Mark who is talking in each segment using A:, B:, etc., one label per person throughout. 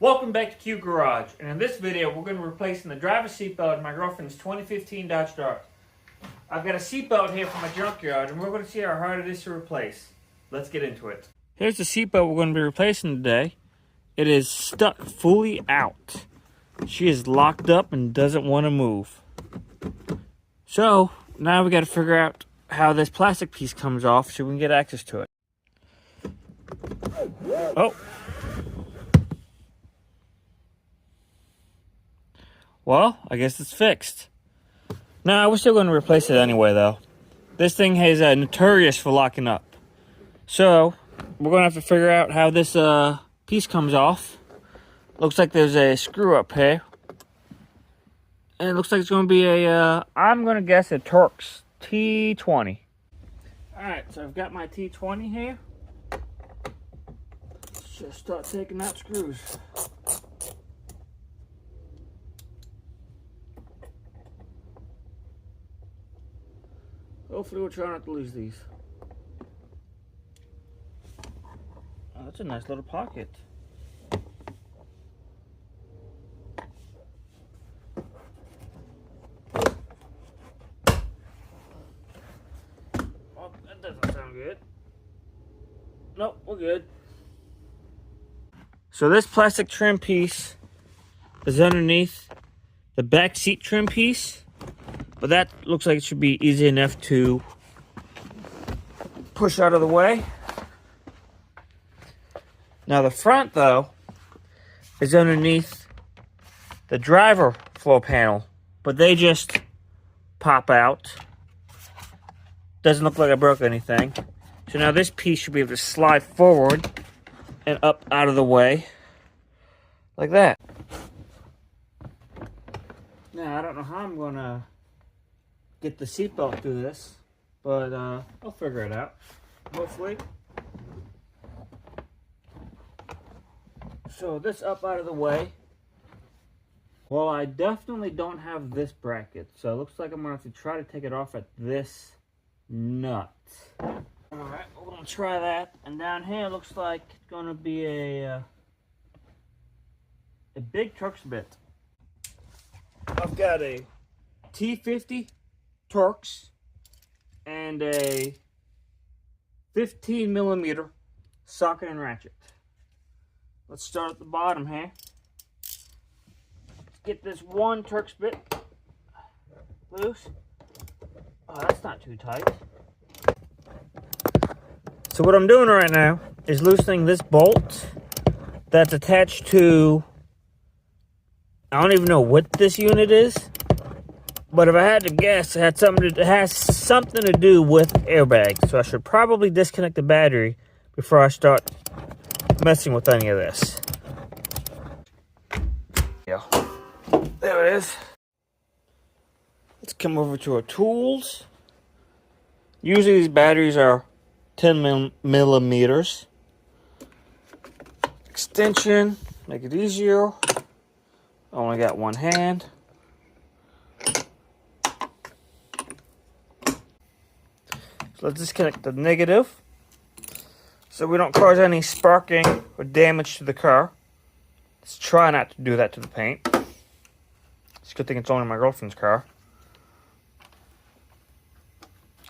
A: Welcome back to Q Garage, and in this video we're going to be replacing the driver's seatbelt in my girlfriend's 2015 Dodge Dart. I've got a seatbelt here from my junkyard, and we're going to see how hard it is to replace. Let's get into it. Here's the seatbelt we're going to be replacing today. It is stuck fully out. She is locked up and doesn't want to move. So now we got to figure out how this plastic piece comes off so we can get access to it. Oh. Well, I guess it's fixed. No, we're still going to replace it anyway, though. This thing is notorious for locking up. So, we're going to have to figure out how this piece comes off. Looks like there's a screw up here. And it looks like it's going to be a, I'm going to guess a Torx T20. Alright, so I've got my T20 here. Let's just start taking out screws. Hopefully we'll try not to lose these. Oh, that's a nice little pocket. Oh, that doesn't sound good. Nope, we're good. So this plastic trim piece is underneath the back seat trim piece. But that looks like it should be easy enough to push out of the way. Now the front, though, is underneath the driver floor panel. But they just pop out. Doesn't look like I broke anything. So now this piece should be able to slide forward and up out of the way. Like that. Now I don't know how I'm going to get the seatbelt through this, but I'll figure it out, hopefully. So this up out of the way. Well, I definitely don't have this bracket, so it looks like I'm gonna have to try to take it off at this nut. Alright, we're gonna try that. And down here it looks like it's gonna be a big Torx bit. I've got a T50 Torx and a 15mm socket and ratchet. Let's start at the bottom here. Let's get this one Torx bit loose. Oh, that's not too tight. So what I'm doing right now is loosening this bolt that's attached to, I don't even know what this unit is. But if I had to guess, it has something to do with airbags. So I should probably disconnect the battery before I start messing with any of this. Yeah, there it is. Let's come over to our tools. Usually these batteries are 10mm. Extension, make it easier. I only got one hand. Let's disconnect the negative so we don't cause any sparking or damage to the car. Let's try not to do that to the paint. It's a good thing it's only my girlfriend's car.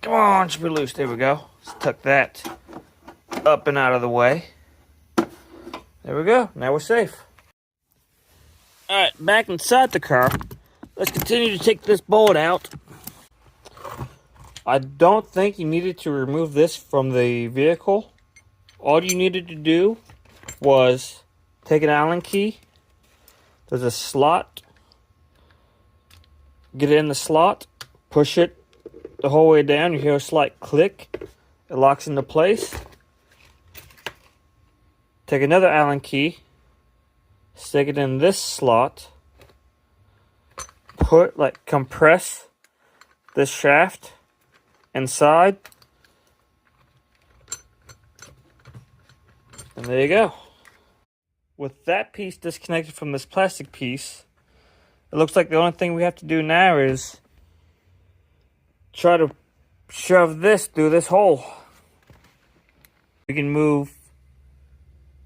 A: Come on, should be loose. There we go. Let's tuck that up and out of the way. There we go. Now we're safe. Alright, back inside the car. Let's continue to take this bolt out. I don't think you needed to remove this from the vehicle. All you needed to do was take an Allen key. There's a slot. Get it in the slot. Push it the whole way down. You hear a slight click. It locks into place. Take another Allen key. Stick it in this slot. Compress this shaft inside, and there you go. With that piece disconnected from this plastic piece, it looks like the only thing we have to do now is try to shove this through this hole. We can move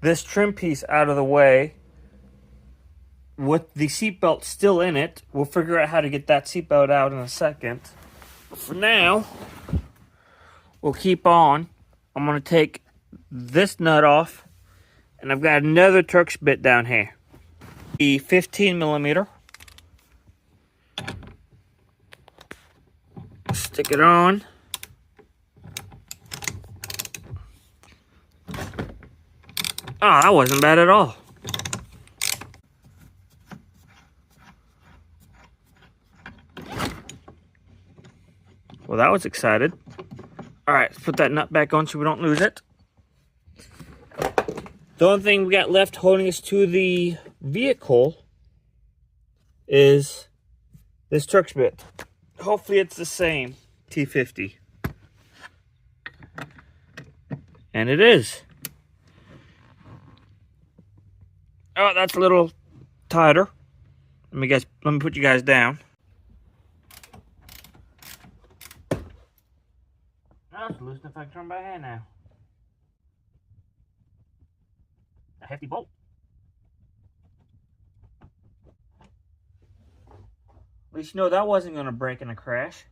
A: this trim piece out of the way with the seatbelt still in it. We'll figure out how to get that seatbelt out in a second. But for now, we'll keep on. I'm going to take this nut off, and I've got another Turk's bit down here. The 15 millimeter. Stick it on. Oh, that wasn't bad at all. Well, that was excited. All right, let's put that nut back on so we don't lose it. The only thing we got left holding us to the vehicle is this Turk's bit. Hopefully it's the same T50. And it is. Oh, that's a little tighter. Let me put you guys down. Oh, it's loose enough I can turn by hand now. A hefty bolt. At least you know that wasn't going to break in a crash.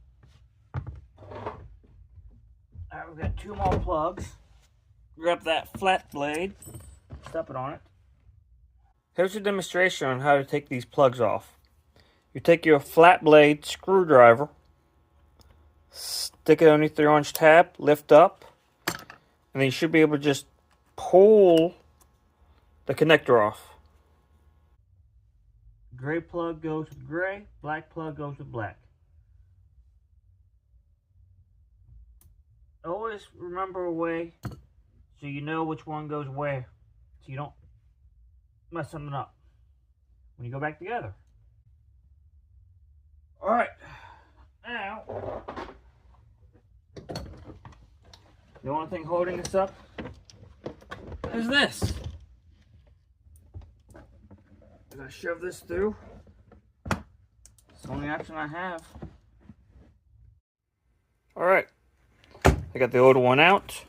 A: Alright, we've got 2 more plugs. Grab that flat blade. Step it on it. Here's a demonstration on how to take these plugs off. You take your flat blade screwdriver, stick it underneath the orange tab, lift up, and then you should be able to just pull the connector off. Gray plug goes with gray, black plug goes with black. Always remember a way so you know which one goes where, so you don't mess something up when you go back together. Alright, now, the only thing holding this up is this. I'm gonna shove this through. It's the only option I have. Alright, I got the old one out.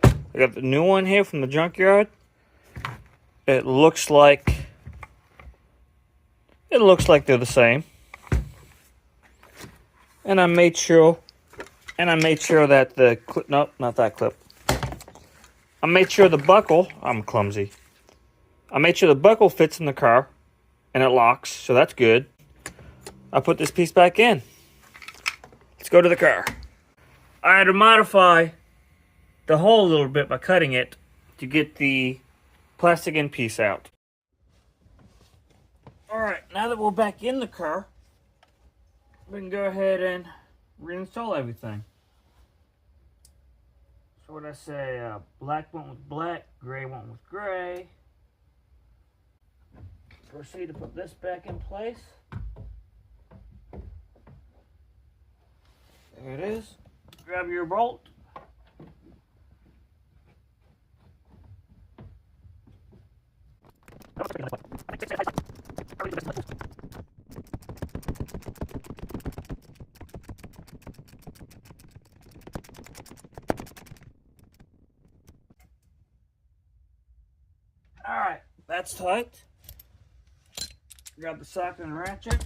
A: I got the new one here from the junkyard. It looks like they're the same. And I made sure that the clip, nope, not that clip. I made sure the buckle, I'm clumsy. I made sure the buckle fits in the car and it locks, so that's good. I put this piece back in. Let's go to the car. I had to modify the hole a little bit by cutting it to get the plastic end piece out. Alright, now that we're back in the car, we can go ahead and reinstall everything. So what I say, black went with black, gray went with gray. Proceed to put this back in place. There it is. Grab your bolt. Alright, that's tight. Grab the socket and ratchet.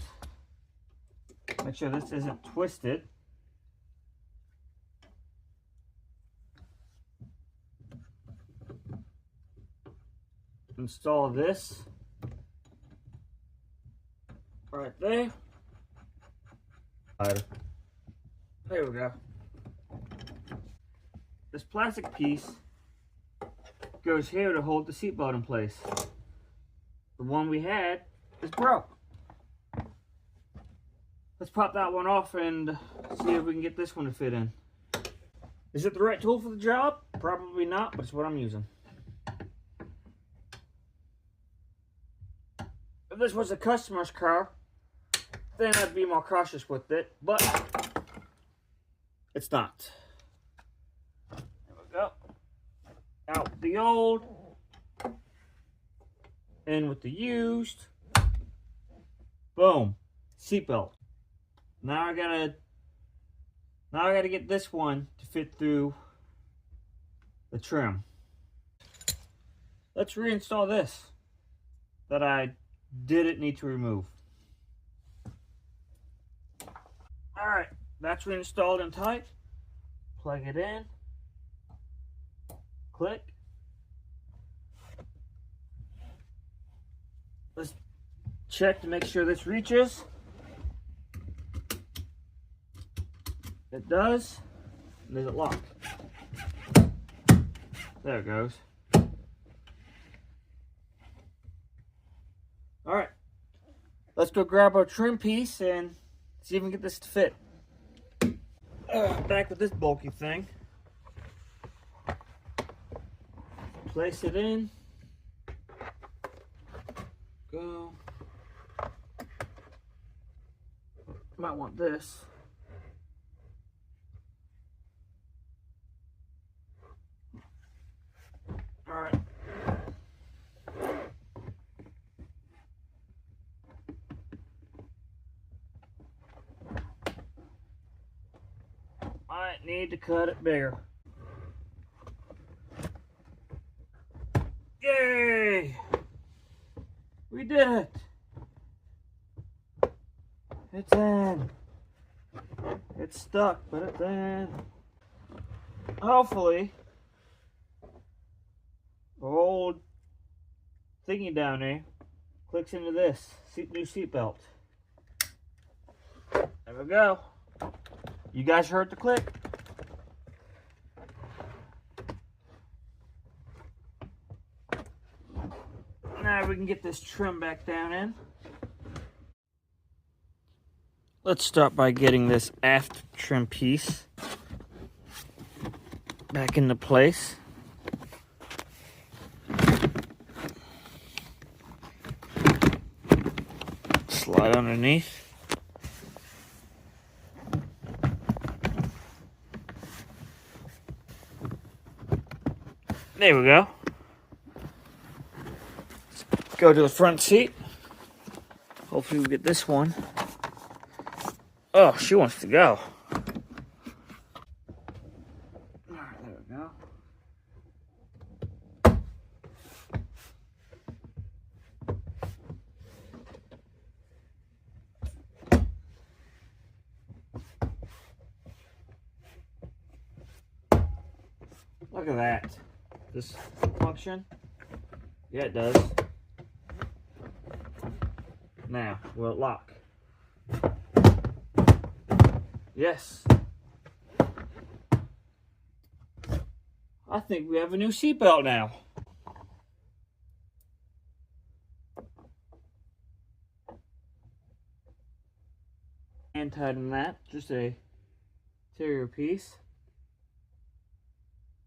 A: Make sure this isn't twisted. Install this right there. There we go. This plastic piece goes here to hold the seatbelt in place. The one we had is broke. Let's pop that one off and see if we can get this one to fit in. Is it the right tool for the job? Probably not, but it's what I'm using. If this was a customer's car, then I'd be more cautious with it, but it's not. There we go. Out the old, in with the used. Boom. Seatbelt. Now I gotta get this one to fit through the trim. Let's reinstall this that I did it need to remove. Alright, that's reinstalled and tight. Plug it in. Click. Let's check to make sure this reaches. It does. Does it lock? There it goes. Alright. Let's go grab our trim piece and see if we can get this to fit. Back with this bulky thing. Place it in. Go. Might want this. Alright. Might need to cut it bigger. Yay! We did it! It's in. It's stuck, but it's in. Hopefully, the old thingy down there clicks into this new seatbelt. There we go. You guys heard the click? Now we can get this trim back down in. Let's start by getting this aft trim piece back into place. Slide underneath. There we go. Let's go to the front seat. Hopefully we get this one. Oh, she wants to go. All right, there we go. Look at that. This function? Yeah, it does. Now, will it lock? Yes. I think we have a new seatbelt now. And tighten that, just a interior piece.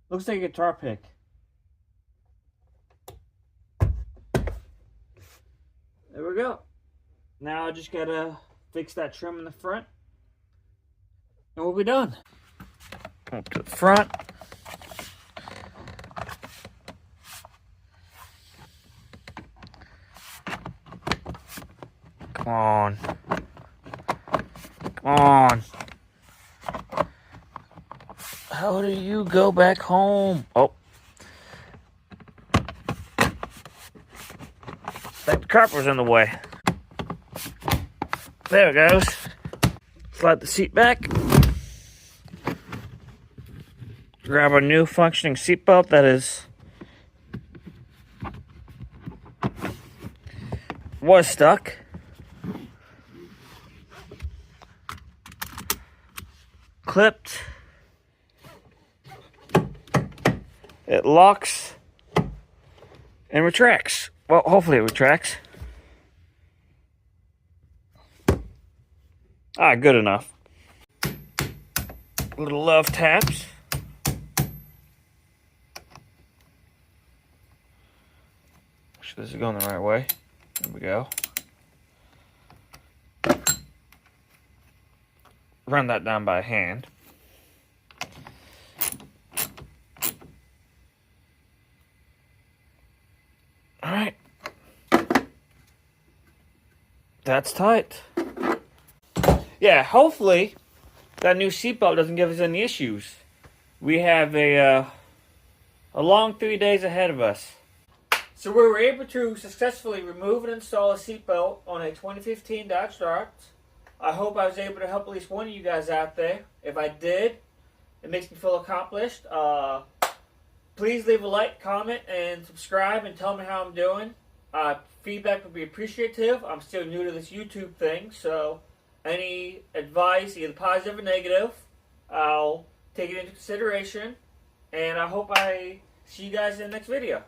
A: Looks like a guitar pick. There we go. Now I just gotta fix that trim in the front. And we'll be done. Up to the front. Come on. Come on. How do you go back home? Oh. I think the carpet in the way. There it goes. Slide the seat back. Grab a new functioning seatbelt that was stuck. Clipped. It locks and retracts. Well, hopefully it retracts. Ah, good enough. Little love taps. Make sure this is going the right way. There we go. Run that down by hand. All right. That's tight. Yeah, hopefully that new seatbelt doesn't give us any issues. We have a long 3 days ahead of us. So we were able to successfully remove and install a seatbelt on a 2015 Dodge Dart. I hope I was able to help at least one of you guys out there. If I did, it makes me feel accomplished. Please leave a like, comment, and subscribe and tell me how I'm doing. Feedback would be appreciative. I'm still new to this YouTube thing, so any advice, either positive or negative, I'll take it into consideration. And I hope I see you guys in the next video.